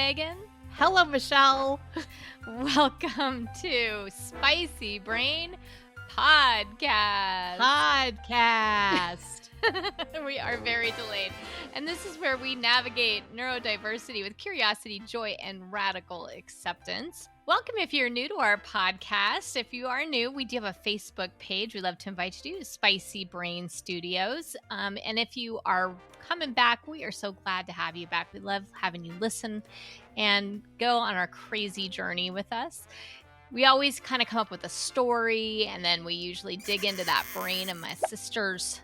Megan. Hello, Michelle. Welcome to Spicy Brain Podcast. We are very delayed. And this is where we navigate neurodiversity with curiosity, joy, and radical acceptance. Welcome if you're new to our podcast. If you are new, we do have a Facebook page. We'd love to invite you to Spicy Brain Studios. And if you are coming back, we are so glad to have you back. We love having you listen and go on our crazy journey with us. We always kind of come up with a story, and then we usually dig into that brain of my sisters,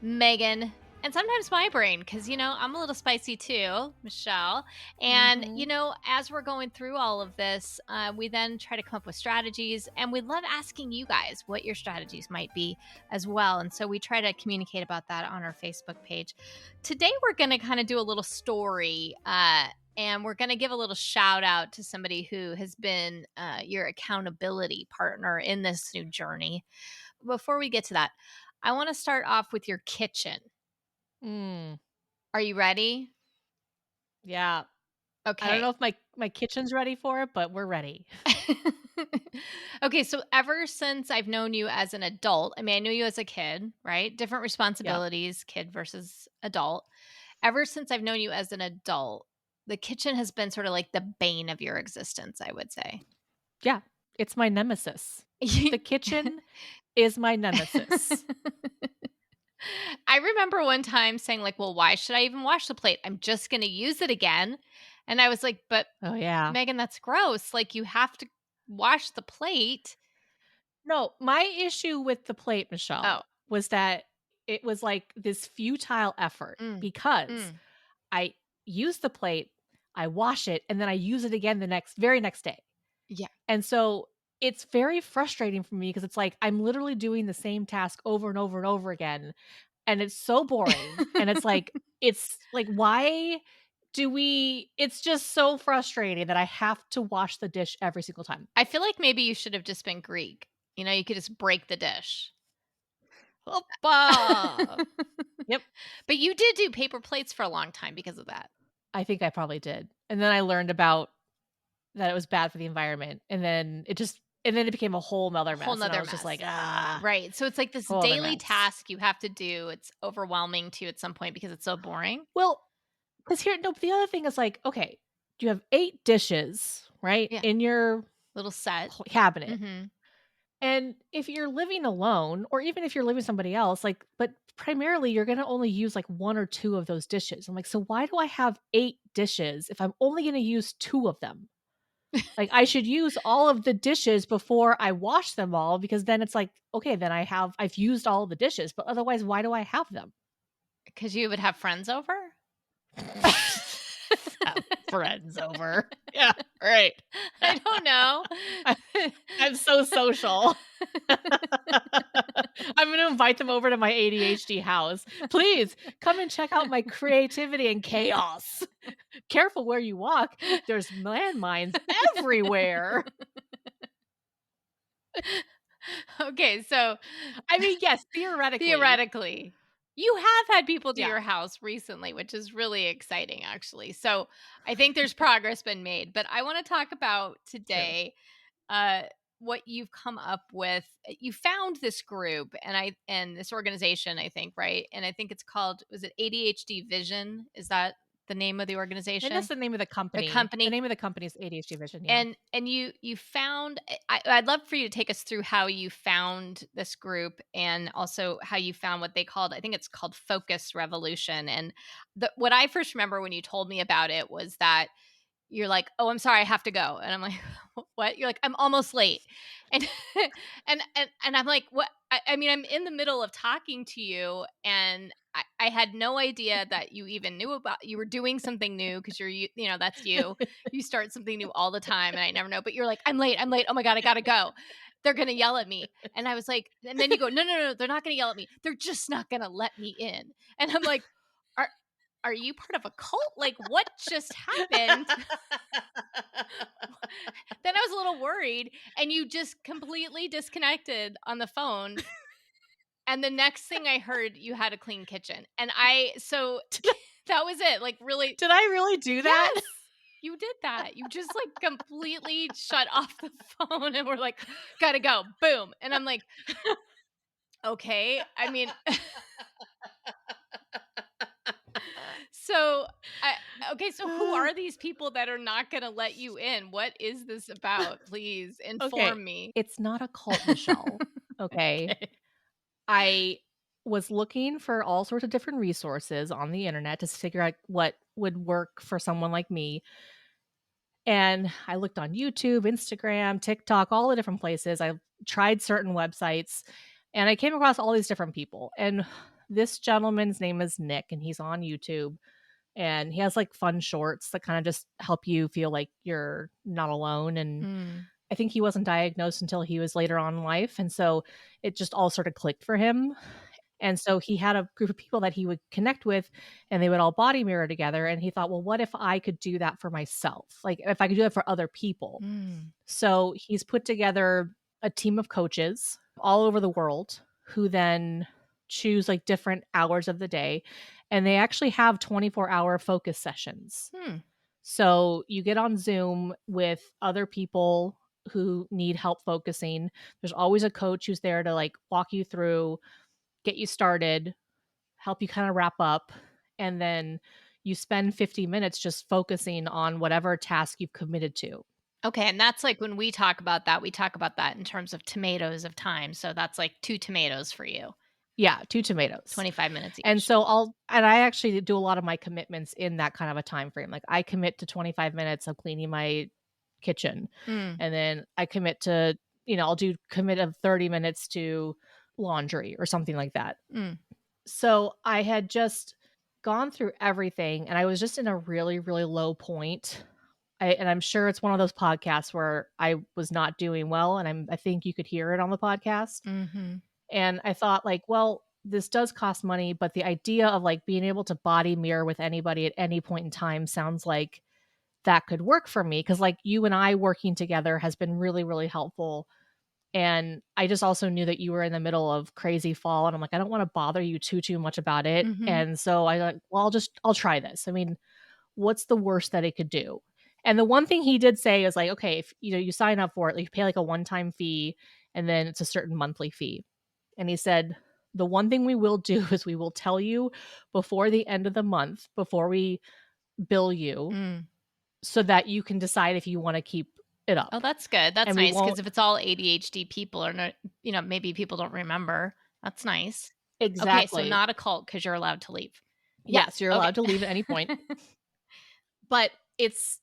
Megan, and sometimes my brain, because, I'm a little spicy too, Michelle. And, as we're going through all of this, we then try to come up with strategies, and we love asking you guys what your strategies might be as well. And so we try to communicate about that on our Facebook page. Today, we're going to kind of do a little story, and we're going to give a little shout out to somebody who has been your accountability partner in this new journey. Before we get to that, I want to start off with your kitchen. Are you ready? Yeah. Okay. I don't know if my kitchen's ready for it, but we're ready. Okay. So ever since I've known you as an adult, I knew you as a kid, right? Different responsibilities, kid versus adult. Ever since I've known you as an adult, the kitchen has been sort of like the bane of your existence, I would say. Yeah. It's my nemesis. The kitchen is my nemesis. I remember one time saying well, why should I even wash the plate? I'm just going to use it again. And I was like, but oh yeah, Megan, that's gross. You have to wash the plate. No, my issue with the plate, Michelle, was that it was like this futile effort because I use the plate, I wash it, and then I use it again the very next day. Yeah. And so it's very frustrating for me because it's like I'm literally doing the same task over and over and over again. And it's so boring. And it's like why do we? It's just so frustrating that I have to wash the dish every single time. I feel like maybe you should have just been Greek. You could just break the dish. Opa! Yep. But you did do paper plates for a long time because of that. I think I probably did. And then I learned about that it was bad for the environment. And then it became a whole nother mess. And I was just like, Right. So it's like this daily task you have to do. It's overwhelming to you at some point because it's so boring. Well, because the other thing is okay, you have 8 dishes, right? Yeah. In your little set cabinet. Mm-hmm. And if you're living alone, or even if you're living with somebody else, but primarily you're going to only use 1 or 2 of those dishes. I'm like, so why do I have 8 dishes if I'm only going to use 2 of them? I should use all of the dishes before I wash them all, because then it's okay, then I've used all the dishes, but otherwise, why do I have them? Because you would have friends over? Friends over. Yeah, right. I don't know. I'm so social. I'm going to invite them over to my ADHD house. Please come and check out my creativity and chaos. Careful where you walk. There's landmines everywhere. Okay, so yes, theoretically. Theoretically. You have had people to your house recently, which is really exciting, actually. So I think there's progress been made. But I want to talk about today what you've come up with. You found this group and this organization, I think, right? And I think it's called, was it ADHD Vision? Is that the name of the organization? And that's the name of the company. The name of the company is ADHD Vision. Yeah. And you found, I'd love for you to take us through how you found this group, and also how you found what they called, I think it's called Focus Revolution. And what I first remember when you told me about it was that you're like, oh, I'm sorry, I have to go. And I'm like, what? You're like, I'm almost late. And and I'm like, what? I'm in the middle of talking to you, and I had no idea that you even knew you were doing something new, because that's you. You start something new all the time, and I never know. But you're like, I'm late. Oh my God, I gotta go. They're gonna yell at me. And I was like, and then you go, no, they're not gonna yell at me. They're just not gonna let me in. And I'm like, are you part of a cult? What just happened? Then I was a little worried, and you just completely disconnected on the phone. And the next thing I heard, you had a clean kitchen. And so that was it. Really. Did I really do that? Yes. You did that. You just, like, completely shut off the phone and we're like, "Gotta go." Boom. And I'm like, "Okay." I mean, so I okay, so who are these people that are not gonna let you in? What is this about? Please Okay, inform me. it's not a cult, Michelle, okay? Okay. I was looking for all sorts of different resources on the internet to figure out what would work for someone like me, and I looked on YouTube, Instagram, TikTok, all the different places. I tried certain websites, and I came across all these different people, and this gentleman's name is Nick, and he's on YouTube, and he has, like, fun shorts that kinda just help you feel like you're not alone, and Mm, I think he wasn't diagnosed until he was later on in life, and so it just all sort of clicked for him, and so he had a group of people that he would connect with, and they would all body mirror together, and he thought, "Well, what if I could do that for myself? Like, if I could do that for other people?" mm. So, he's put together a team of coaches all over the world who then choose, like, different hours of the day, and they actually have 24-hour focus sessions. Hmm. So you get on Zoom with other people who need help focusing. There's always a coach who's there to like walk you through, get you started, help you kind of wrap up, and then you spend 50 minutes just focusing on whatever task you've committed to. Okay, and that's like when we talk about that in terms of tomatoes of time. So that's like 2 tomatoes for you, Yeah, 2 tomatoes. 25 minutes And each. so I actually do a lot of my commitments in that kind of a time frame. Like I commit to 25 minutes of cleaning my kitchen, Mm, and then I commit to, I'll do commit of 30 minutes to laundry or something like that. mm, So I had just gone through everything and I was just in a really, really low point. And I'm sure it's one of those podcasts where I was not doing well, and I think you could hear it on the podcast. mhm, And I thought like, well, this does cost money, but the idea of like being able to body mirror with anybody at any point in time sounds like that could work for me, because like you and I working together has been really, really helpful. And I just also knew that you were in the middle of crazy fall, and I'm like, I don't want to bother you too much about it. mhm. And so I like, well, I'll try this. I mean, what's the worst that it could do? And the one thing he did say is like, okay, if you sign up for it, like you pay like a one-time fee, and then it's a certain monthly fee. And he said, the one thing we will do is we will tell you before the end of the month, before we bill you, Mm. so that you can decide if you want to keep it Oh, up. that's good. That's And we nice won't because if it's all ADHD people or not, maybe people don't remember. That's nice. Okay, so exactly. not a cult because 'cause you're allowed to leave. Yeah, Yes, you're okay. allowed to leave at any point, but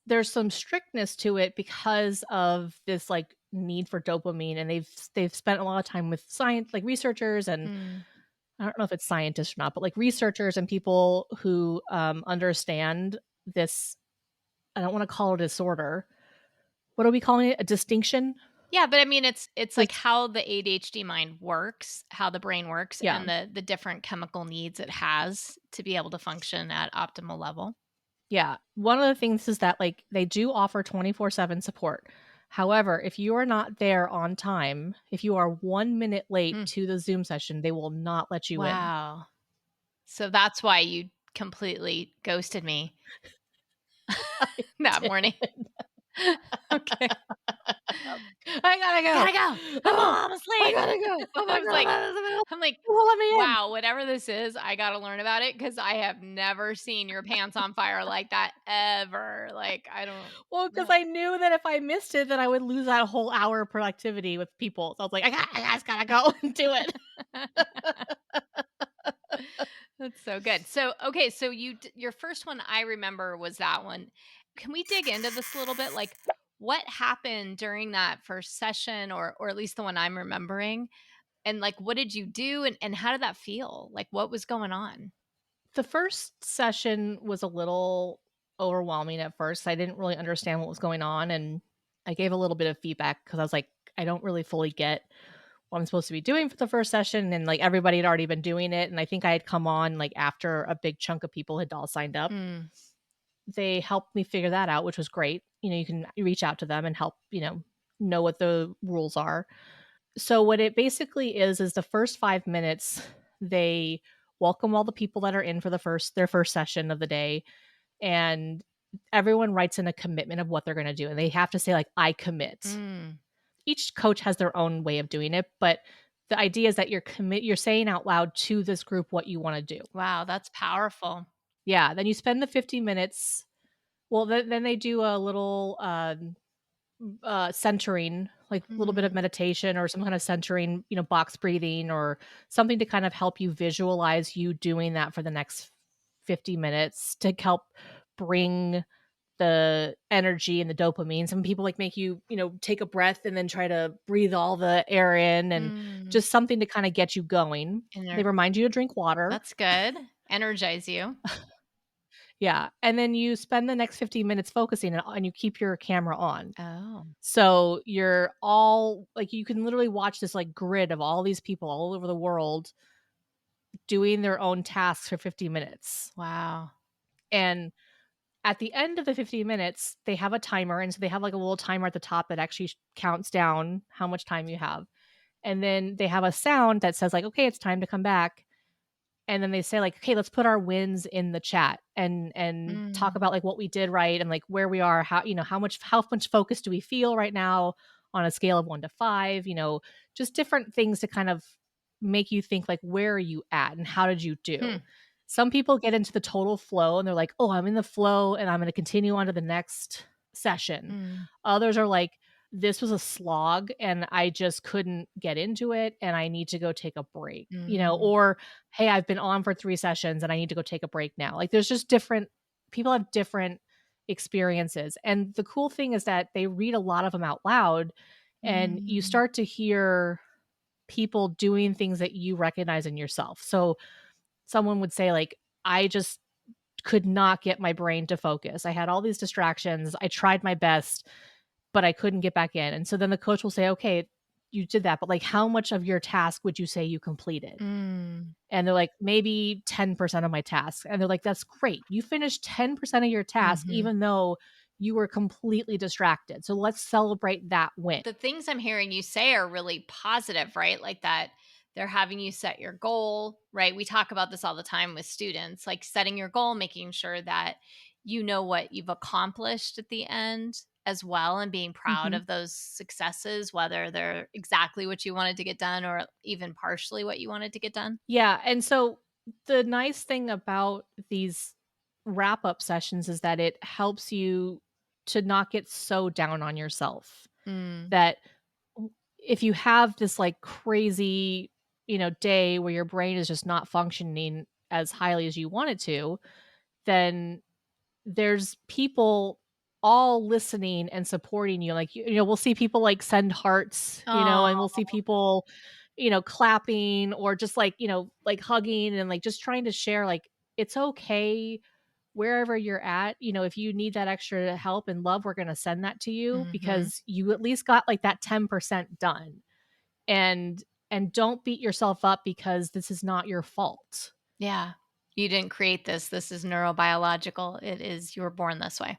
there's some strictness to it because of this like need for dopamine, and they've spent a lot of time with science, like researchers, and Mm. I don't know if it's scientists or not, but like researchers and people who understand this. I don't want to call it a disorder. What are we calling it? A distinction? Yeah, but I mean, it's like This, how the ADHD mind works, how the brain works, yeah, and the different chemical needs it has to be able to function at optimal level. yeah. One of the things is that like they do offer 24/7 support. However, if you are not there on time, if you are 1 minute late Mm. to the Zoom session, they will not let you in. Wow. So that's why you completely ghosted me I that did. morning. Okay. I gotta Gotta go. go. I'm Oh, almost I late. gotta go. Oh I my was god, like they I'm like, won't let me in. wow, whatever this is, I gotta learn about it because I have never seen your pants on fire like that ever. Like, I don't Well, because know. I knew that if I missed it, then I would lose that whole hour of productivity with people. So I was like, I just gotta go and do it. That's so good. So, okay, so your first one I remember was that one. Can we dig into this a little bit? Like, what happened during that first session, or at least the one I'm remembering? And like, what did you do, and how did that feel? Like, what was going on? The first session was a little overwhelming at first. I didn't really understand what was going on, and I gave a little bit of feedback because I was like, I don't really fully get what I'm supposed to be doing for the first session, and like everybody had already been doing it, and I think I had come on like after a big chunk of people had all signed up. Mm, They helped me figure that out, which was great. You can reach out to them and help, know what the rules are. So what it basically is the first 5 minutes they welcome all the people that are in for their first session of the day, and everyone writes in a commitment of what they're gonna do, and they have to say, like, "I commit." Mm. Each coach has their own way of doing it, but the idea is that you're saying out loud to this group what you wanna do. Wow, that's powerful. Yeah, then you spend the 50 minutes. Well, then they do a little, centering, like, a little bit of Mm. meditation or some kind of centering, box breathing or something to kind of help you visualize you doing that for the next 50 minutes to help bring the energy and the dopamine. Some people, like, make you, take a breath and then try to breathe all the air in and Mm. just something to kinda get you going. They Ener remind you to drink water. That's good. Energize you. Yeah, and then you spend the next 15 minutes focusing and you keep your camera on. Oh. So you're all like, you can literally watch this, like, grid of all these people all over the world doing their own tasks for 50 minutes. Wow. And at the end of the 50 minutes, they have a timer, and so they have, like, a little timer at the top that actually counts down how much time you have. And then they have a sound that says, like, "Okay, it's time to come back." And then they say, like, "Okay, let's put our wins in the chat and talk Mm. about, like, what we did right and, like, where we are, how much focus do we feel right now on a scale of 1 to 5," just different things to kind of make you think, like, where are you at and how did you do? Hmm. Some people get into the total flow and they're like, "Oh, I'm in the flow and I'm gonna continue on to the next session." Mm. Others are like, "This was a slog and I just couldn't get into it and I need to go take a break," Mm. or, "Hey, I've been on for 3 sessions and I need to go take a break now." Like, there's just different people have different experiences, and the cool thing is that they read a lot of them out loud, and you Mm. start to hear people doing things that you recognize in yourself. So, someone would say, like, "I just could not get my brain to focus. I had all these distractions. I tried my best, but I couldn't get back in." And so then the coach will say, "Okay, you did that, but, like, how much of your task would you say you completed?" Mm. And they're like, "Maybe 10% of my tasks." And they're like, "That's great. You finished 10% of your task Mhm. even though you were completely distracted. So let's celebrate that win." The things I'm hearing you say are really positive, right? Like that they're having you set your goal, right? We talk about this all the time with students, like setting your goal, making sure that you know what you've accomplished at the end as well, and being proud Mhm. of those successes, whether they're exactly what you wanted to get done or even partially what you wanted to get done. Yeah, and so the nice thing about these wrap-up sessions is that it helps you to not get so down on yourself Mm. that if you have this, like, crazy, day where your brain is just not functioning as highly as you want it to, then there's people all listening and supporting you. Like, we'll see people, like, send hearts, and we'll Oh. see people, clapping or just, like, like, hugging and, like, just trying to share, like, it's okay wherever you're at. If you need that extra help and love, we're gonna send that to you Mhm. because you at least got, like, that 10% done. And don't beat yourself up because this is not your fault. Yeah. You didn't create this. This is neurobiological. It is you were born this way.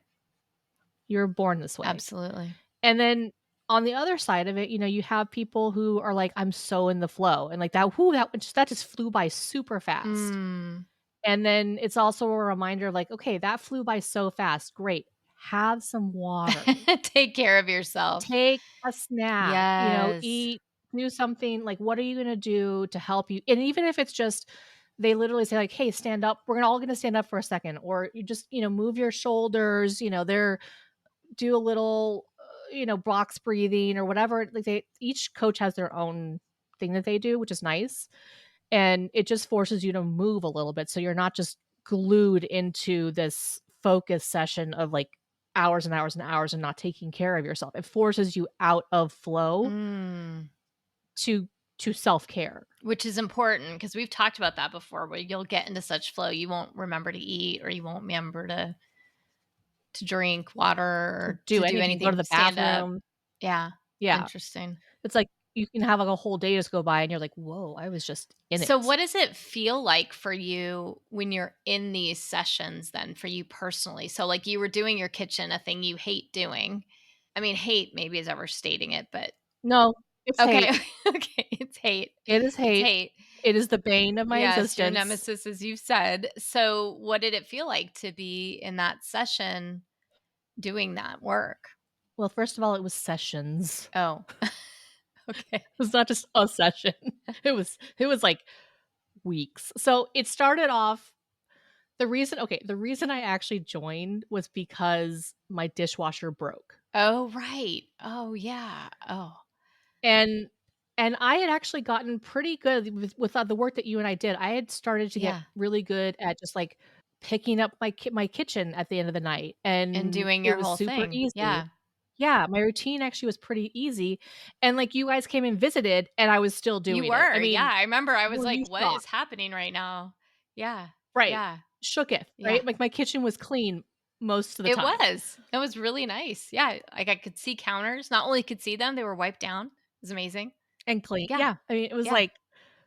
You're born this way. Absolutely. And then on the other side of it, you have people who are like, "I'm so in the flow," and like that, whoo, that just flew by super fast. Mm. And then it's also a reminder of like, "Okay, that flew by so fast. Great. Have some water. Take care of yourself. Take a snack, Yes. eat, do something, like, what are you gonna do to help you?" And even if it's just they literally say like, "Hey, stand up. We're all gonna stand up for a second," or you just, move your shoulders, they're do a little, box breathing or whatever. Like, they each coach has their own thing that they do, which is nice, and it just forces you to move a little bit so you're not just glued into this focus session of, like, hours and hours and hours and not taking care of yourself. It forces you out of flow Mm. to self-care. Which is important because we've talked about that before where you'll get into such flow, you won't remember to eat or you won't remember to drink water To or do to do anything, go to anything, the stand up. bathroom. Yeah. Yeah. Interesting. It's like you can have, like, a whole day just go by and you're like, "Whoa, I was just in So it." what does it feel like for you when you're in these sessions then for you personally? So like you were doing your kitchen, a thing you hate doing. I mean, hate maybe is overstating it, but No, it's okay. hate. Okay, it's hate. It is It's hate. hate. It is the bane of my Yes, your existence. nemesis, as you've said. So, what did it feel like to be in that session doing that work? Well, first of all, it was sessions. Oh, okay. It was not just a session. It was like weeks. So it started off the reason I actually joined was because my dishwasher broke. Oh, right. Oh, yeah. Oh, And and I had actually gotten pretty good with the work that you and I did. I had started to get yeah. really good at just, like, picking up my kitchen at the end of the night, And and doing it your was whole super thing. easy. Yeah. Yeah, my routine actually was pretty easy, and, like, you guys came and visited, and I was still You doing it. I were. Yeah. mean, I remember I was were like, you what is shocked? happening right now? Yeah. Right. Yeah. Shooketh, Yeah. right? Like, my kitchen was clean most of the It time was. It was really nice. Yeah. Like I could see counters. Not only could see them, they were wiped down. It was amazing. and clean. Yeah. Yeah, I mean, it was Yeah. like,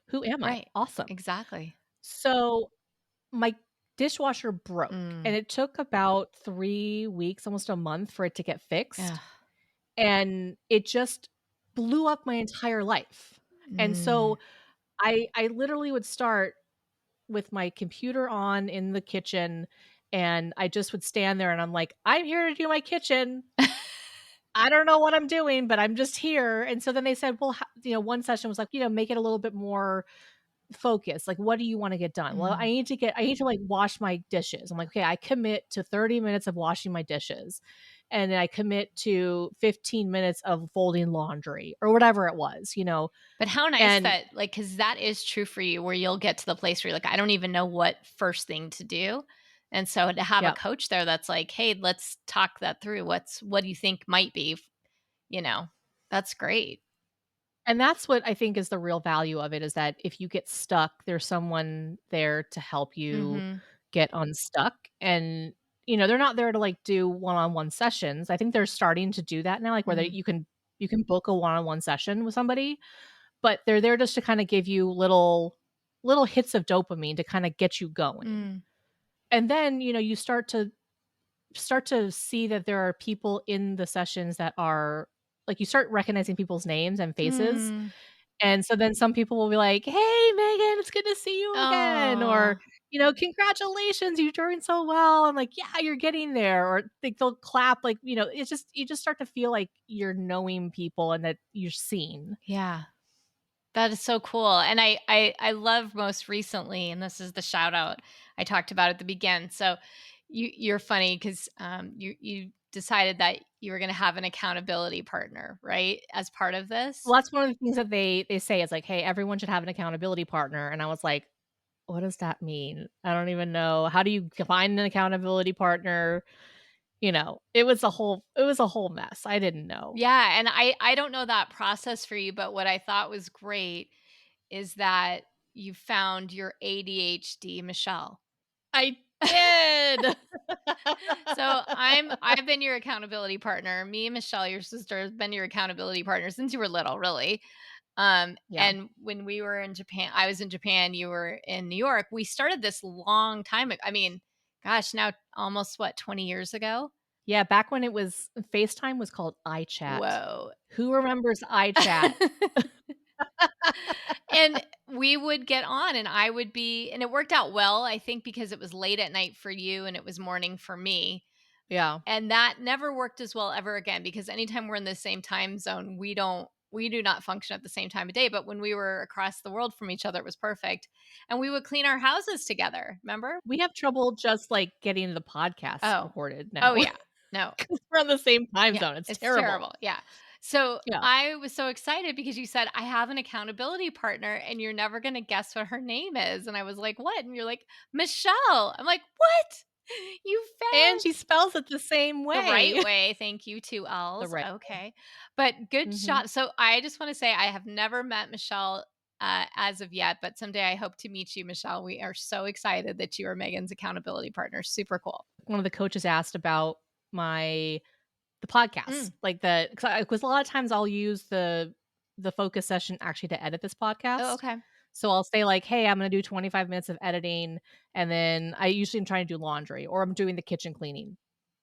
"Who am I?" Right. Awesome. Exactly. So my dishwasher broke, and Mm. it took about 3 weeks, almost a month for it to get fixed, Ugh. and it just blew up my entire life. And Mm. so I literally would start with my computer on in the kitchen, and I just would stand there and I'm like, "I'm here to do my kitchen. I don't know what I'm doing, but I'm just here." And so then they said, "Well, one session was like, make it a little bit more focus. Like, what do you wanna get done? Well, Mm. I need to, like, wash my dishes. I'm like, "Okay, I commit to 30 minutes of washing my dishes, and then I commit to 15 minutes of folding laundry," or whatever it was, But how nice and that, like, because that is true for you where you'll get to the place where you're like, I don't even know what first thing to do. And so to have a yeah. coach there that's like, hey, let's talk that through. What do you think might be, you know, that's great. And that's what I think is the real value of it, is that if you get stuck, there's someone there to help you Mm-hmm. get unstuck, and, they're not there to, like, do one-on-one sessions. I think they're starting to do that now, like, where Mm. you can book a one-on-one session with somebody, but they're there just to kinda give you little hits of dopamine to kinda get you going. Mm. And then, you start to see that there are people in the sessions that are like, you start recognizing people's names and faces, Mm. and so then some people will be like, "Hey, Megan, it's good to see you again," or, Oh, "Congratulations, you're doing so well." I'm like, "Yeah, you're getting there," or like they'll clap, like, it's just you just start to feel like you're knowing people and that you're seen. yeah. That is so cool. And I love most recently, and this is the shout out I talked about at the begin. So you're funny because you decided that you were going to have an accountability partner, right? As part of this. Well, that's one of the things that they say is like, "Hey, everyone should have an accountability partner," and I was like, "What does that mean? I don't even know. How do you find an accountability partner?" It was a whole mess. I didn't know. Yeah. And I don't know that process for you, but what I thought was great is that you found your ADHD Michelle. I did. So I've been your accountability partner. Me and Michelle, your sister, has been your accountability partner since you were little, really. Yeah. And when we were in Japan, I was in Japan, you were in New York. We started this long time ago. I mean, gosh, now almost what, 20 years ago? Yeah, back when it was FaceTime was called iChat. Whoa. Who remembers iChat? And we would get on and I would be, and it worked out well, I think, because it was late at night for you and it was morning for me. Yeah. And that never worked as well ever again because anytime we're in the same time zone, we do not function at the same time of day. But when we were across the world from each other, it was perfect. And we would clean our houses together. Remember? We have trouble just, like, getting the podcast Oh, recorded oh now yeah. No, 'cause we're on the same time yeah, zone. It's it's terrible. terrible. Yeah. So Yeah. I was so excited because you said, I have an accountability partner and you're never going to guess what her name is. And I was like, what? And you're like, Michelle. I'm like, what? You And found she spells it the same the right way. way, thank you, 2 The L's, right okay. But good Mhm. job. So I just wanna say I have never met Michelle, as of yet, but someday I hope to meet you, Michelle. We are so excited that you are Megan's accountability partner, super cool. One of the coaches asked about my the podcast, Mm. like, the 'cause a lot of times I'll use the focus session actually to edit this Oh, podcast. okay. So I'll say like, "Hey, I'm gonna do 25 minutes of editing," and then I usually am trying to do laundry or I'm doing the kitchen cleaning.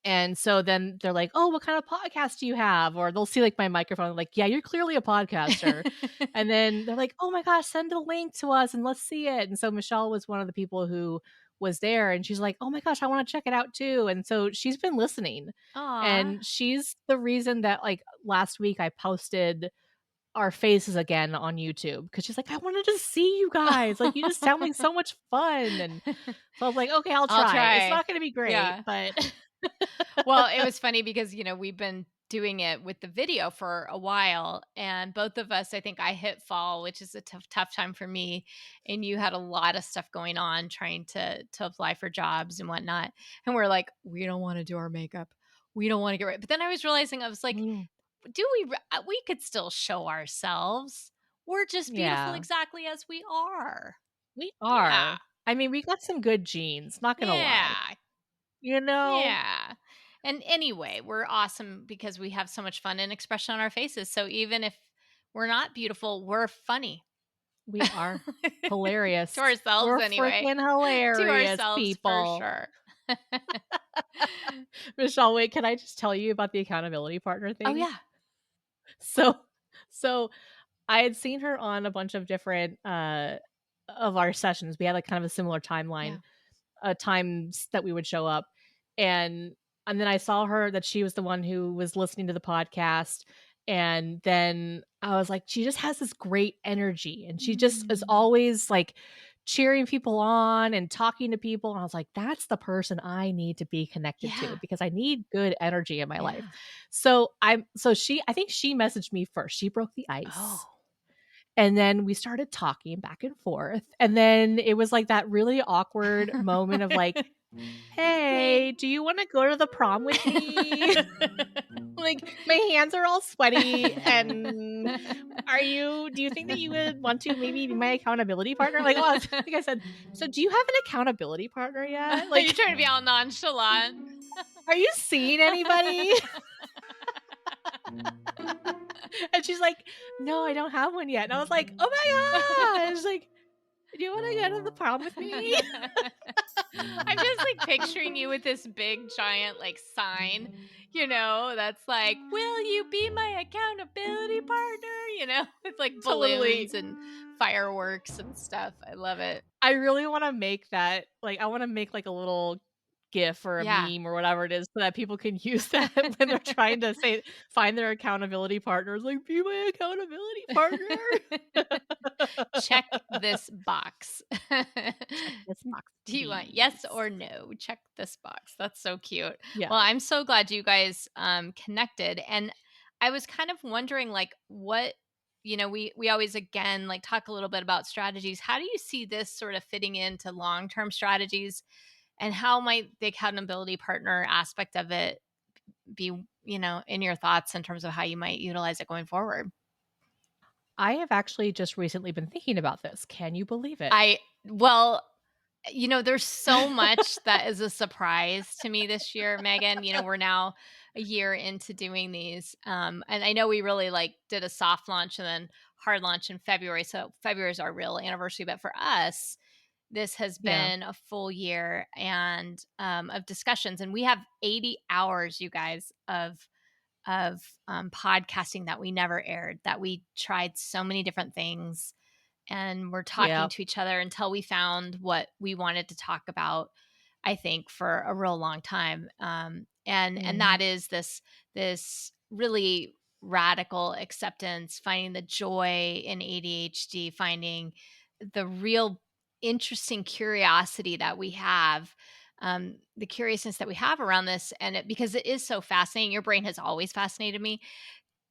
And so then they're like, "Oh, what kind of podcast do you have?" Or they'll see, like, my microphone, like, "Yeah, you're clearly a podcaster." And then they're like, "Oh my gosh, send a link to us and let's see it." And so Michelle was one of the people who was there, and she's like, "Oh my gosh, I wanna check it out too." And so she's been listening, Aw. and she's the reason that, like, last week I posted our faces again on YouTube because she's like, "I wanted to see you guys, like, you just sound like so much fun." And so I was like, "Okay, I'll I'll try." It's try. not gonna be great, Yeah. but Well, it was funny because, we've been doing it with the video for a while, and both of us, I think I hit fall, which is a tough time for me, and you had a lot of stuff going on trying to apply for jobs and whatnot, and we're like, "We don't wanna do our makeup. We don't wanna get right." But then I was realizing, I was like, Mm, "Do we could still show ourselves. We're just beautiful yeah. exactly as we are." We Yeah. are. I mean, we got some good genes, not gonna lie. Yeah. You know? Yeah. And anyway, we're awesome because we have so much fun and expression on our faces. So even if we're not beautiful, we're funny. We are To hilarious. ourselves We're anyway. freaking To hilarious ourselves for people. sure. Michelle, wait, can I just tell you about the accountability partner Oh thing? yeah. So so I had seen her on a bunch of different, of our sessions. We had, like, kind of a similar timeline, Yeah. times that we would show up, and then I saw her that she was the one who was listening to the podcast, and then I was like, "She just has this great energy, and she just is Mm. always, like, cheering people on and talking to people," and I was like, "That's the person I need to be connected to Yeah. because I need good energy in my life." Yeah. So I think she messaged me first. She broke the ice. Oh. And then we started talking back and forth, and then it was, like, that really awkward moment of, like, Hey. "Hey, do you wanna go to the prom with me?" Like, my hands are all sweaty, and do you think that you would want to maybe be my accountability partner? Like, oh, I think I said, "So do you have an accountability partner yet? You're Like, trying to be all nonchalant. are you seeing anybody?" And she's like, "No, I don't have one yet." And I was like, "Oh my gosh!" Like, "Do you wanna go to the prom with me?" I'm just like picturing you with this big giant like sign, that's like, "Will you be my accountability partner?" With like Totally. balloons and fireworks and stuff. I love it. I really wanna make that like, I wanna make, like, a little GIF or a Yeah. meme or whatever it is so that people can use that when they're trying to find their accountability partners, like, "Be my accountability partner." Check this box. Check this box, Do you want yes please. or no? Check this box. That's so cute. Yeah. Well, I'm so glad you guys connected. And I was kind of wondering like what we always again like talk a little bit about strategies. How do you see this sort of fitting into long-term strategies and how might the accountability partner aspect of it be, in your thoughts in terms of how you might utilize it going forward? I have actually just recently been thinking about this. Can you believe it? I well, there's so much that is a surprise to me this year, Megan. We're now a year into doing these. And I know we really like did a soft launch and then hard launch in February. So February is our real anniversary. But for us, this has Yeah. been a full year and of discussions. And we have 80 hours, you guys, of podcasting that we never aired, that we tried so many different things and we're talking Yep. to each other until we found what we wanted to talk about, I think, for a real long time. And Mhm. that is this really radical acceptance, finding the joy in ADHD, finding the real interesting curiosity that we have, the curiousness that we have around this, and because it is so fascinating. Your brain has always fascinated me,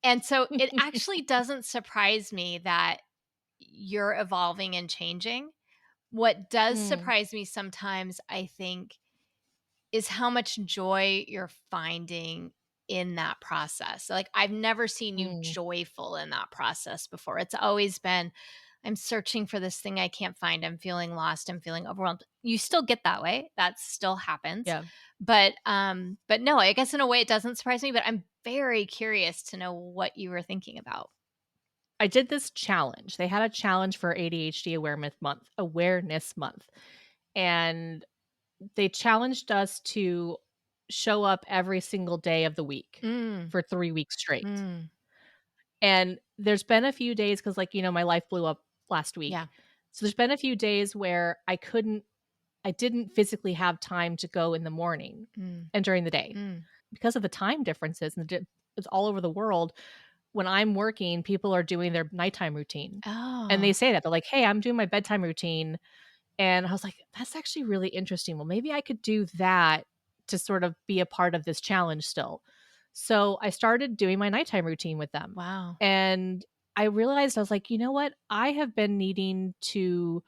and so it actually doesn't surprise me that you're evolving and changing. What does Mm, surprise me sometimes, I think, is how much joy you're finding in that process. Like, I've never seen you mm, joyful in that process before. It's always been, I'm searching for this thing I can't find. I'm feeling lost. I'm feeling overwhelmed. You still get that way. That still happens. yeah. But no, I guess in a way it doesn't surprise me, but I'm very curious to know what you were thinking about. I did this challenge. They had a challenge for ADHD Awareness Month, and they challenged us to show up every single day of the week Mm, for 3 weeks straight. mm, And there's been a few days because, like, my life blew up last yeah. week. So there's been a few days where I didn't physically have time to go in the morning Mm, and during the day mm. because of the time differences and it's all over the world. When I'm working, people are doing their nighttime routine. And Oh, they say that. They're like, "Hey, I'm doing my bedtime routine." And I was like, "That's actually really interesting. Well, maybe I could do that to sort of be a part of this challenge still." So I started doing my nighttime routine with them. wow. And I realized I was like, "You know what? I have been needing to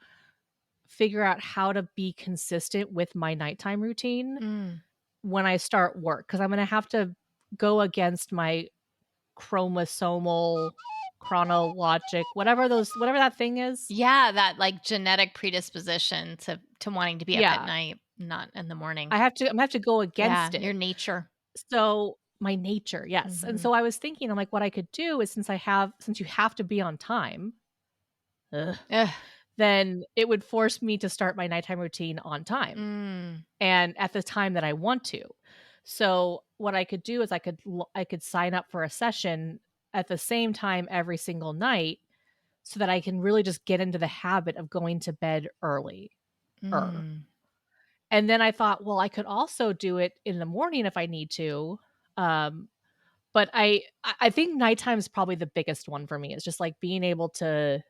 figure out how to be consistent with my nighttime routine Mm. when I start work because I'm going to have to go against my chromosomal, chronologic, whatever that thing is. Yeah, that, like, genetic predisposition to wanting to be up at Yeah, night, not in the morning. I'm gonna have to go Yeah, against your it. nature. So my nature, yes. And Mhm. so I was thinking, I'm like, what I could do is since you have to be on time, ugh, Ugh. then it would force me to start my nighttime routine on time Mm. and at the time that I want to. So what I could do is I could sign up for a session at the same time every single night so that I can really just get into the habit of going to bed early. Mm. And then I thought, well, I could also do it in the morning if I need to. Um, but I think nighttime is probably the biggest one for me. It's just like being able to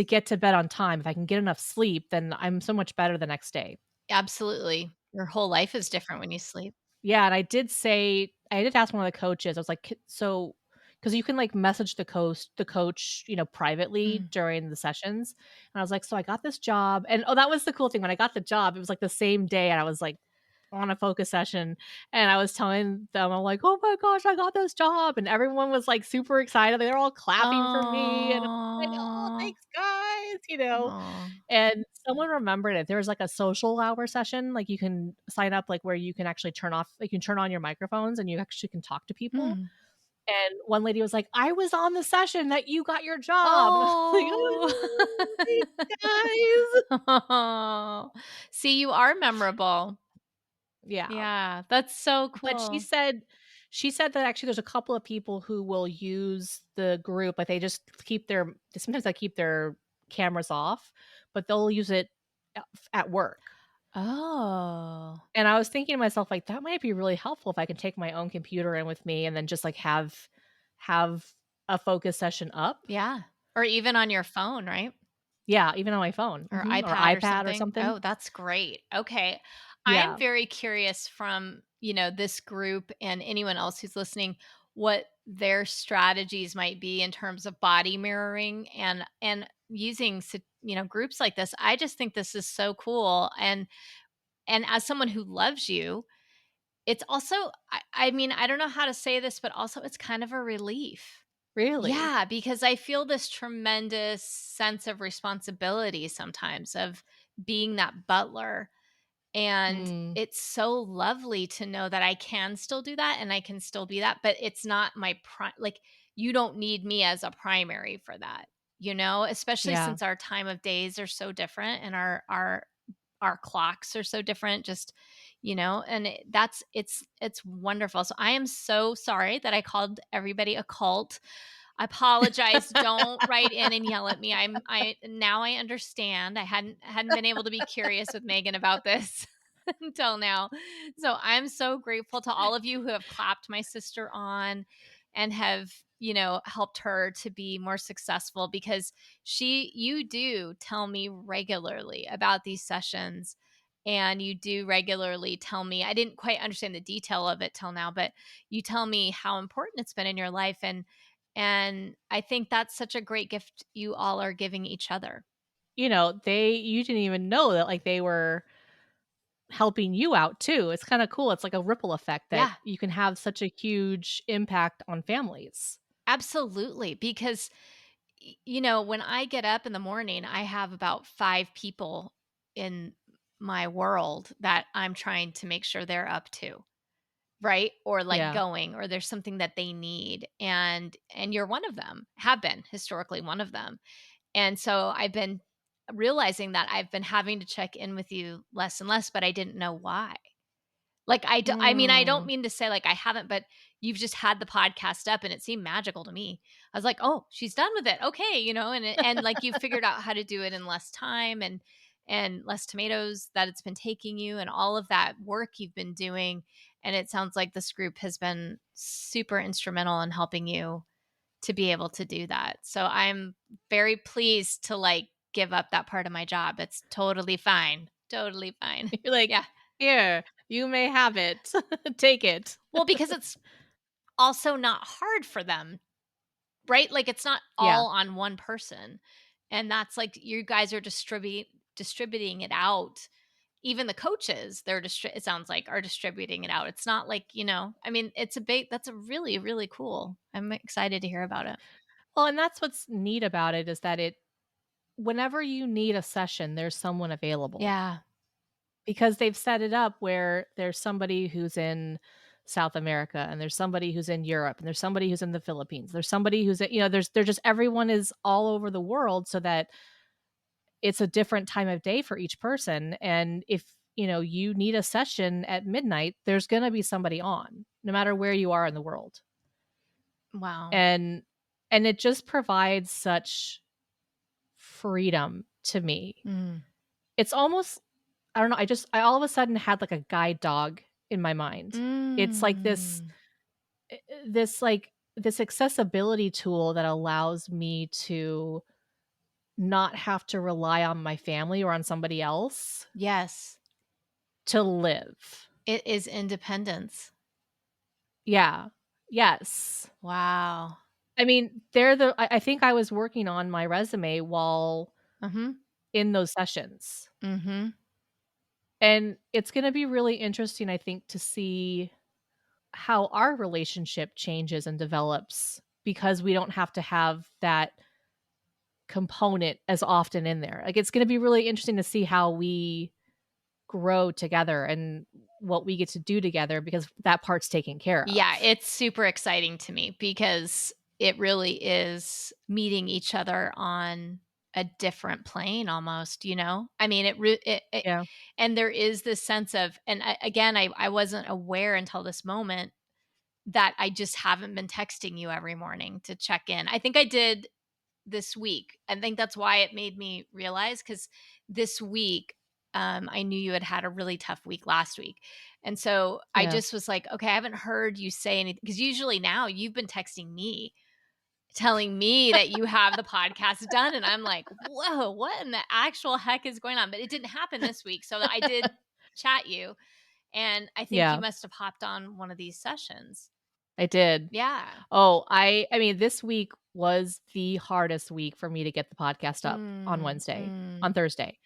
get to bed on time. If I can get enough sleep, then I'm so much better the next day. Absolutely. Your whole life is different when you sleep. Yeah, and I did ask one of the coaches. I was like, So because you can like message the coach, privately Mm. during the sessions. And I was like, so I got this job. And oh, that was the cool thing. When I got the job, it was like the same day and I was like on a focus session and I was telling them, I'm like, oh my gosh, I got this job. And everyone was like super excited. They were all clapping for me. And I'm like, oh, Aw. thanks, guys. Aw. And someone remembered it. There was like a social hour session, like you can sign up like where you can actually you can turn on your microphones and you actually can talk to people. Mm. And one lady was like, "I was on the session that you got your job." And I was like, Oh. "Oh, thanks, guys." Oh. See, you are memorable. Yeah. Yeah, that's so But cool. she said that actually there's a couple of people who will use the group, but sometimes they keep their cameras off, but they'll use it at work. Oh. And I was thinking to myself, like, that might be really helpful if I can take my own computer in with me and then just, like, have a focus session up. Yeah. Or even on your phone, right? Yeah, even on my phone, Or or iPad or iPad or something? something. Oh, that's great. Okay. I'm Yeah, very curious from, this group and anyone else who's listening, what their strategies might be in terms of body mirroring and using groups like this. I just think this is so cool. And as someone who loves you, it's also I mean, I don't know how to say this, but also it's kind of a relief. really. Yeah, because I feel this tremendous sense of responsibility sometimes of being that butler, and Mm, it's so lovely to know that I can still do that and I can still be that, but it's not my like, you don't need me as a primary for that, especially yeah. since our time of days are so different and our clocks are so different, just and it's wonderful. So I am so sorry that I called everybody a cult. I apologize. Don't write in and yell at me. I now I understand. I hadn't been able to be curious with Megan about this until now. So I'm so grateful to all of you who have clapped my sister on and have, helped her to be more successful, because you do tell me regularly about these sessions, and you do regularly tell me. I didn't quite understand the detail of it till now, but you tell me how important it's been in your life, and I think that's such a great gift you all are giving each other. You didn't even know that, like, they were helping you out too. It's kinda cool. It's like a ripple effect that Yeah, you can have such a huge impact on families. absolutely. Because, when I get up in the morning, I have about 5 people in my world that I'm trying to make sure they're up to, right? Or like Yeah. going, or there's something that they need. And you're one of them, have been historically one of them. And so I've been realizing that I've been having to check in with you less and less, but I didn't know why. Like, I mean, I don't Mm. mean to say, like, I haven't, but you've just had the podcast up, and it seemed magical to me. I was like, "Oh, she's done with it. Okay," and, like, you figured out how to do it in less time and less tomatoes that it's been taking you and all of that work you've been doing, and it sounds like this group has been super instrumental in helping you to be able to do that. So, I'm very pleased to, like, give up that part of my job. It's totally fine. Totally fine. You're like, Yeah. "Here, you may have it. Take it." Well, because it's also not hard for them, right? Like, it's not Yeah. all on one person, and that's like you guys are distributing it out. Even the coaches, it sounds like, are distributing it out. It's not like, I mean, it's a big that's a really, really cool. I'm excited to hear about it. Well, and that's what's neat about it is that whenever you need a session, there's someone available Yeah. because they've set it up where there's somebody who's in South America and there's somebody who's in Europe and there's somebody who's in the Philippines. There's somebody who's, they're just everyone is all over the world so that it's a different time of day for each person. And if, you need a session at midnight, there's going to be somebody on no matter where you are in the world. Wow. And it just provides such freedom to me. Mm. It's almost I don't know, I all of a sudden had, like, a guide dog in my mind. It's like Mm. this accessibility tool that allows me to not have to rely on my family or on somebody else Yes. to live. It is independence. Yeah. Yes. Wow. I mean, I think I was working on my resume while Mhm. in those sessions, Mhm. and it's gonna be really interesting, I think, to see how our relationship changes and develops because we don't have to have that component as often in there. Like, it's gonna be really interesting to see how we grow together and what we get to do together because that part's taken care Yeah, of. it's super exciting to me because it really is meeting each other on a different plane almost. I mean, it Yeah. and there is this sense of and again, I wasn't aware until this moment that I just haven't been texting you every morning to check in. I think I did this week. I think that's why it made me realize because this week, I knew you had a really tough week last week. And so I Yeah. just was like, okay, I haven't heard you say anything because usually now you've been texting me, telling me that you have the podcast done. And I'm like, whoa, what in the actual heck is going on? But it didn't happen this week. So I did chat you. And I think you Yeah, must have hopped on one of these sessions. I did. Yeah. Oh, I mean, this week was the hardest week for me to get the podcast up Mm, on mm. Thursday.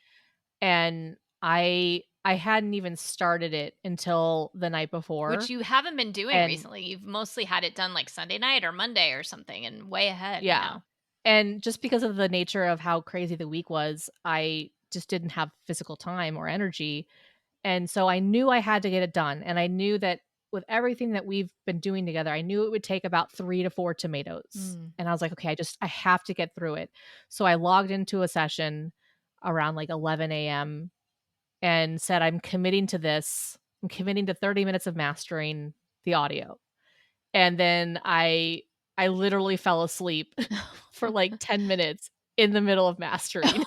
And I hadn't even started it until the night Which before, you haven't been doing and recently. You've mostly had it done, like, Sunday night or Monday or something and way ahead. yeah. And just because of the nature of how crazy the week was, I just didn't have physical time or energy, and so I knew I had to get it done, and I knew that with everything that we've been doing together, I knew it would take about 3 to 4 tomatoes, Mm. and I was like, "Okay, I have to get through it." So I logged into a session around, like, 11 a.m. and said, "I'm committing to this. I'm committing to 30 minutes of mastering the audio." And then I literally fell asleep for, like, 10 minutes in the middle of mastering.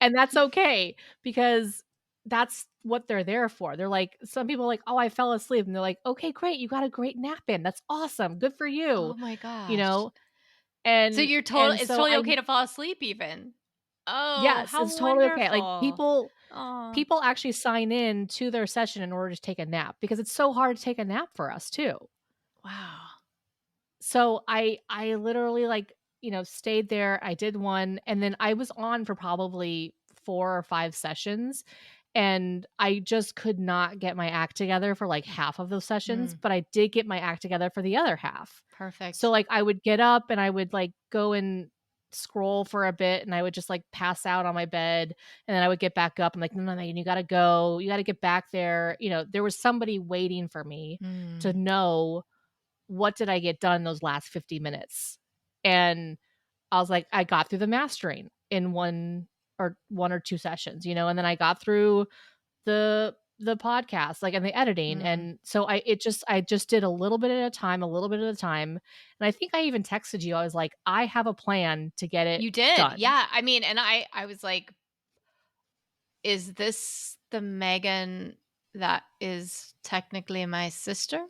And that's okay because that's what they're there for. They're like some people are like, "Oh, I fell asleep." And they're like, "Okay, great. You got a great nap in. That's awesome. Good for you." Oh my You gosh. know? So And it's so totally I okay to fall asleep even? Oh, yes, how it's totally okay. Like, wonderful. people Oh, people actually sign in to their session in order to take a nap because it's so hard to take a nap for us too. wow. So I literally, like, stayed there, I did one, and then I was on for probably 4 or 5 sessions, and I just could not get my act together for, like, half of those sessions, Mm, but I did get my act together for the other half. So, perfect. like, I would get up and I would, like, go and scroll for a bit, and I would just, like, pass out on my bed, and then I would get back up. I'm like, "No, no, no, you gotta go. You gotta get back there." There was somebody waiting for me to Mm. know what did I get done those last 50 minutes? And I was like, I got through the mastering in one or 2 sessions, and then I got through the the podcast, like, and the editing, Mm. and so I just did a little bit at a time, a little bit at a time, and I think I even texted you, I was like, "I have a plan to get it You did. done." Yeah. I mean, and I was like, is this the Megan that is technically my sister?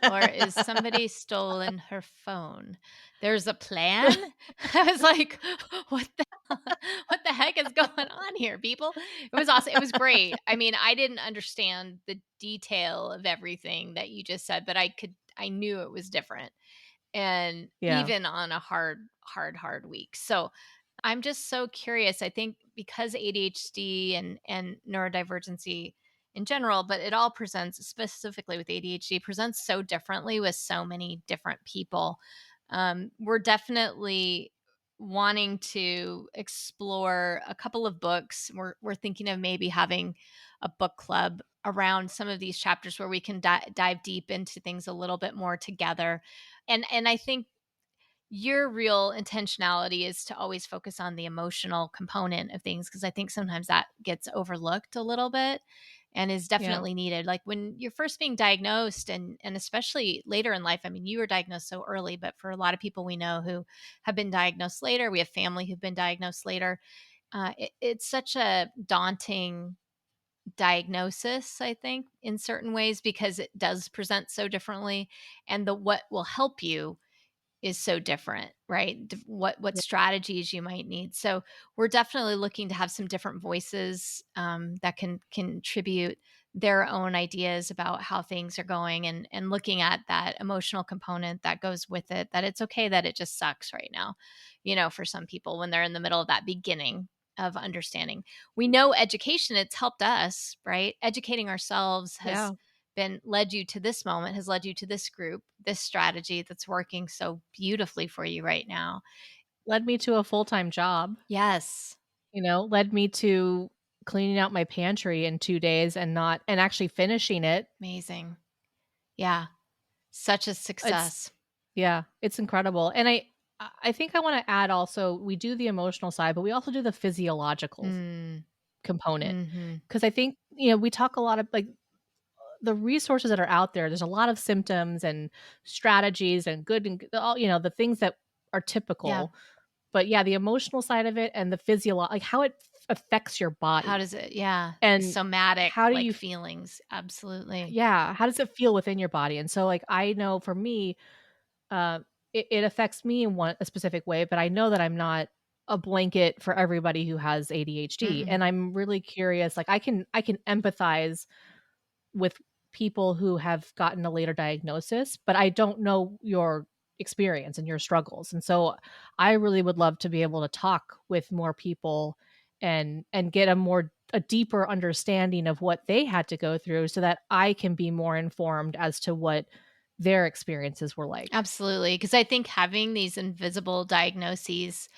Or is somebody stolen her phone? There's a plan? I was like, "What the what the heck is going on here, people?" It was awesome. It was great. I mean, I didn't understand the detail of everything that you just said, but I knew it was different, and Yeah, even on a hard week. So, I'm just so curious. I think because ADHD and neurodivergency in general, but it all presents specifically with ADHD presents so differently with so many different people. We're definitely wanting to explore a couple of books. We're thinking of maybe having a book club around some of these chapters where we can dive deep into things a little bit more together. And I think your real intentionality is to always focus on the emotional component of things because I think sometimes that gets overlooked a little bit and is yeah. definitely needed. Like when you're first being diagnosed and especially later in life, I mean, you were diagnosed so early, but for a lot of people we know who have been diagnosed later, we have family who've been diagnosed later. It's such a daunting diagnosis, I think, in certain ways because it does present so differently. And the what will help you is so different, right? What Yeah. strategies you might need. So we're definitely looking to have some different voices that can contribute their own ideas about how things are going and looking at that emotional component that goes with it. That it's okay that it just sucks right now, for some people when they're in the middle of that beginning of understanding. We know education, it's helped us, right? Educating ourselves has Yeah. been led you to this moment, has led you to this group, this strategy that's working so beautifully for you right now. Led me to a full-time job, Yes. led me to cleaning out my pantry in 2 days and actually finishing it. Amazing. Yeah. Such a It's success. Yeah, it's incredible, and I think I wanna add also, we do the emotional side, but we also do the physiological Mm. component, Mhm. because I think, we talk a lot of, like, the resources that are out there, there's a lot of symptoms and strategies and good and all, the things that are Yeah. typical, but yeah, the emotional side of it and the like, how it affects your How body, does it yeah, the and somatic, how do like, you feelings. Absolutely. yeah, how does it feel within your body? And so, like, I know for me, uh, it affects me in a specific way, but I know that I'm not a blanket for everybody who has ADHD, Mm-mm. and I'm really curious, like, I can empathize with people who have gotten a later diagnosis, but I don't know your experience and your struggles. And so I really would love to be able to talk with more people and get a deeper understanding of what they had to go through so that I can be more informed as to what their experiences were like. Absolutely, because I think having these invisible diagnoses,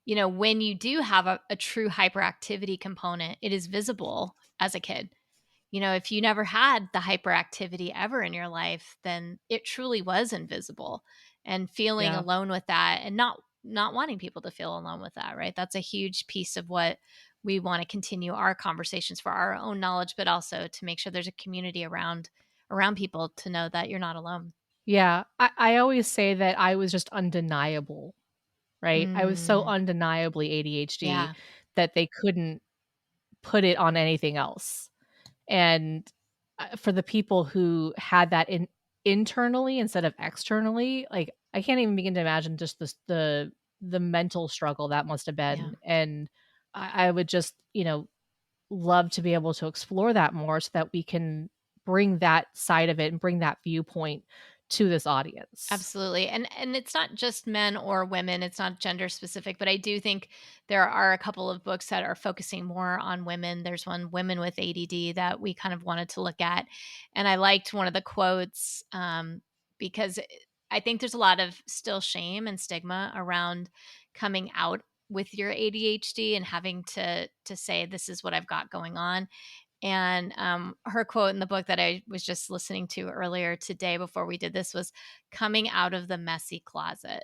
when you do have a true hyperactivity component, it is visible as a kid. If you never had the hyperactivity ever in your life, then it truly was invisible. And feeling Yeah. alone with that and not wanting people to feel alone with that, right? That's a huge piece of what we want to continue our conversations for our own knowledge, but also to make sure there's a community around people to know that you're not alone. Yeah. I always say that I was just undeniable, right? I was so Mm, undeniably ADHD yeah, that they couldn't put it on anything else. And, for the people who had that internally instead of externally, like, I can't even begin to imagine just the mental struggle that must have yeah. been, and I would just, love to be able to explore that more so that we can bring that side of it and bring that viewpoint to this audience. Absolutely. And it's not just men or women, it's not gender specific, but I do think there are a couple of books that are focusing more on women. There's one Women with ADD that we kind of wanted to look at. And I liked one of the quotes because I think there's a lot of still shame and stigma around coming out with your ADHD and having to say this is what I've got going on. And her quote in the book that I was just listening to earlier today before we did this was coming out of the messy closet.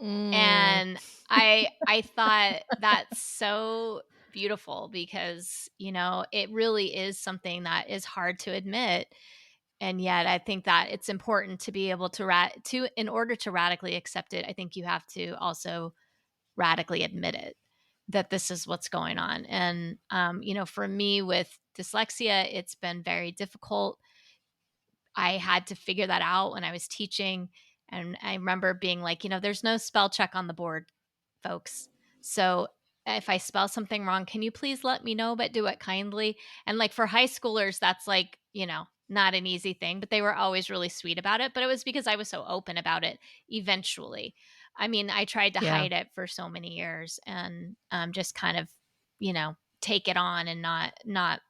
Mm. And I thought that's so beautiful because, it really is something that is hard to admit. And yet I think that it's important to be able to in order to radically accept it, I think you have to also radically admit it, that this is what's going on. And for me with dyslexia, it's been very difficult. I had to figure that out when I was teaching. And I remember being like, there's no spell check on the board, folks. So if I spell something wrong, can you please let me know, but do it kindly? And like for high schoolers, that's like, not an easy thing, but they were always really sweet about it. But it was because I was so open about it eventually. I mean, I tried to Yeah. hide it for so many years and just kind of, take it on and not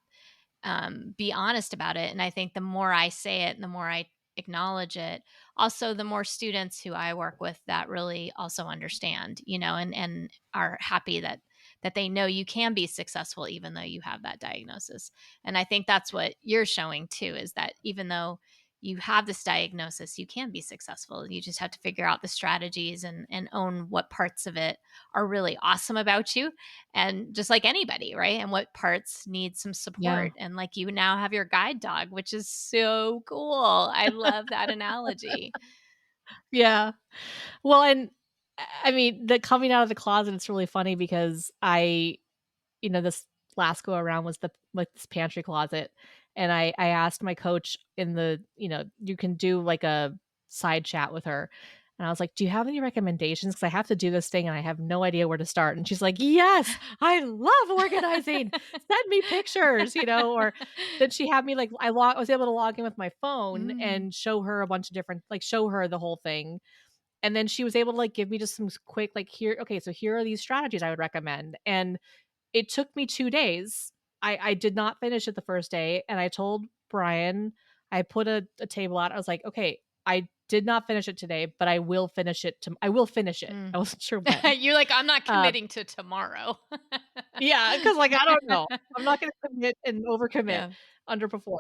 be honest about it. And I think the more I say it and the more I acknowledge it, also the more students who I work with that really also understand, and are happy that they know you can be successful even though you have that diagnosis. And I think that's what you're showing too, is that even though you have this diagnosis, you can be successful. You just have to figure out the strategies and own what parts of it are really awesome about you, and just like anybody, right? And what parts need some Yeah. support. And like you now have your guide dog, which is so cool. I love that analogy. Yeah. Well, and I mean, the coming out of the closet, it's really funny because this last go around was this pantry closet, and I asked my coach in you can do like a side chat with her, and I was like, "Do you have any recommendations? Because I have to do this thing and I have no idea where to start." And she's like, "Yes, I love organizing. Send me pictures," or then she had me like I was able to log in with my phone Mm, and show her a bunch of different like show her the whole thing. And then she was able to like give me just some quick like here, okay, so here are these strategies I would recommend. And it took me 2 days. I did not finish it the first day, and I told Brian, I put a table out. I was like, "Okay, I did not finish it today, but I will finish it I will finish it." mm. I wasn't sure when. You're like, I'm not Uh, committing to tomorrow. yeah, because like, I don't know. I'm not gonna commit and overcommit, Yeah. underperform.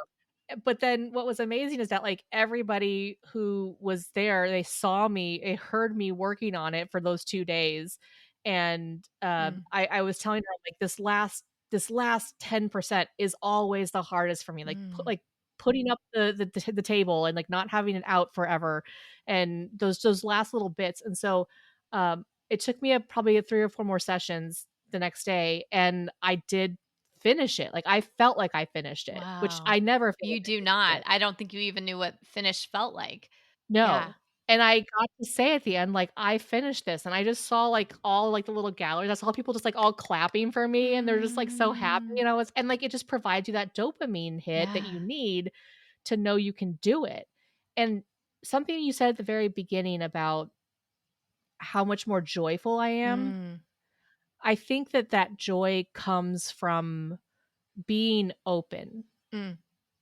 But then what was amazing is that, like, everybody who was there, they saw me, they heard me working on it for those 2 days, and, Mm, I was telling her, like, this last 10% is always the hardest for me, like, mm. putting up the table and, like, not having it out forever, and those last little bits, and so, it took me probably 3 or 4 more sessions the next day, and I did finish it. Like, I felt like I finished it, which Wow. I never feel You like I do finished not. it. I don't think you even knew what finish felt like. Yeah. No. And I got to say at the end, like, "I finished this," and I just saw, like, all, like, the little galleries. I saw people just, like, all clapping for me, and they're just, like, so happy, Mm, and, like, it just provides you that dopamine hit that you yeah. need to know you can do it. And something you said at the very beginning about how much more joyful I am, Mm, I think that that joy comes from being open mm,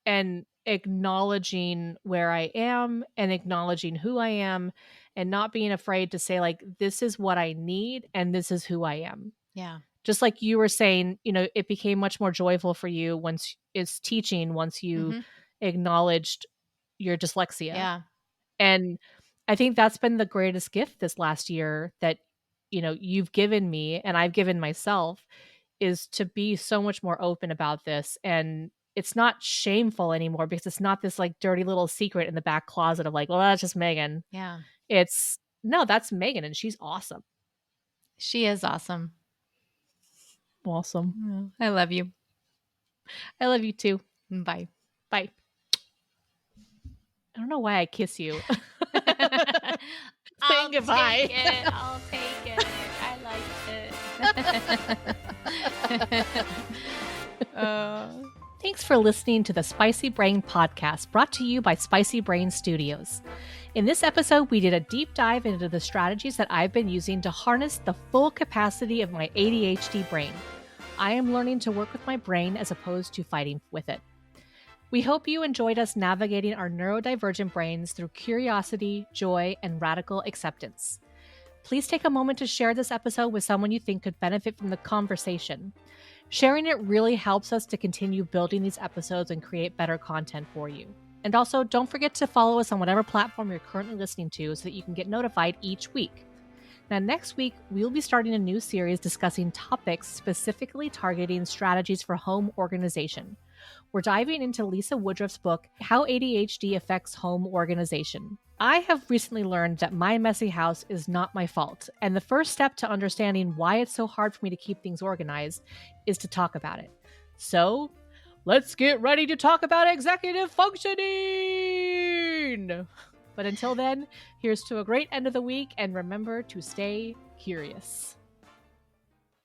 and acknowledging where I am and acknowledging who I am and not being afraid to say, like, this is what I need and this is who I am. yeah. Just like you were saying, it became much more joyful for you once it's teaching, once you Mhm. acknowledged your dyslexia. Yeah. And I think that's been the greatest gift this last year that, you've given me and I've given myself is to be so much more open about this, and it's not shameful anymore because it's not this, like, dirty little secret in the back closet of, like, "Well, that's just Megan." Yeah. It's, "No, that's Megan, and she's awesome." She is awesome. Awesome. Mm, I love you. I love you too. Bye. Bye. I don't know why I kiss you. Saying I'll take goodbye. it. I'll take it. I like it. uh, Thanks for listening to the Spicy Brain Podcast, brought to you by Spicy Brain Studios. In this episode, we did a deep dive into the strategies that I've been using to harness the full capacity of my ADHD brain. I am learning to work with my brain as opposed to fighting with it. We hope you enjoyed us navigating our neurodivergent brains through curiosity, joy, and radical acceptance. Please take a moment to share this episode with someone you think could benefit from the conversation. Sharing it really helps us to continue building these episodes and create better content for you. And also, don't forget to follow us on whatever platform you're currently listening to so that you can get notified each week. Now, next week, we'll be starting a new series discussing topics specifically targeting strategies for home organization. We're diving into Lisa Woodruff's book, How ADHD Affects Home Organization. I have recently learned that my messy house is not my fault, and the first step to understanding why it's so hard for me to keep things organized is to talk about it. So, let's get ready to talk about executive functioning! But until then, here's to a great end of the week, and remember to stay curious.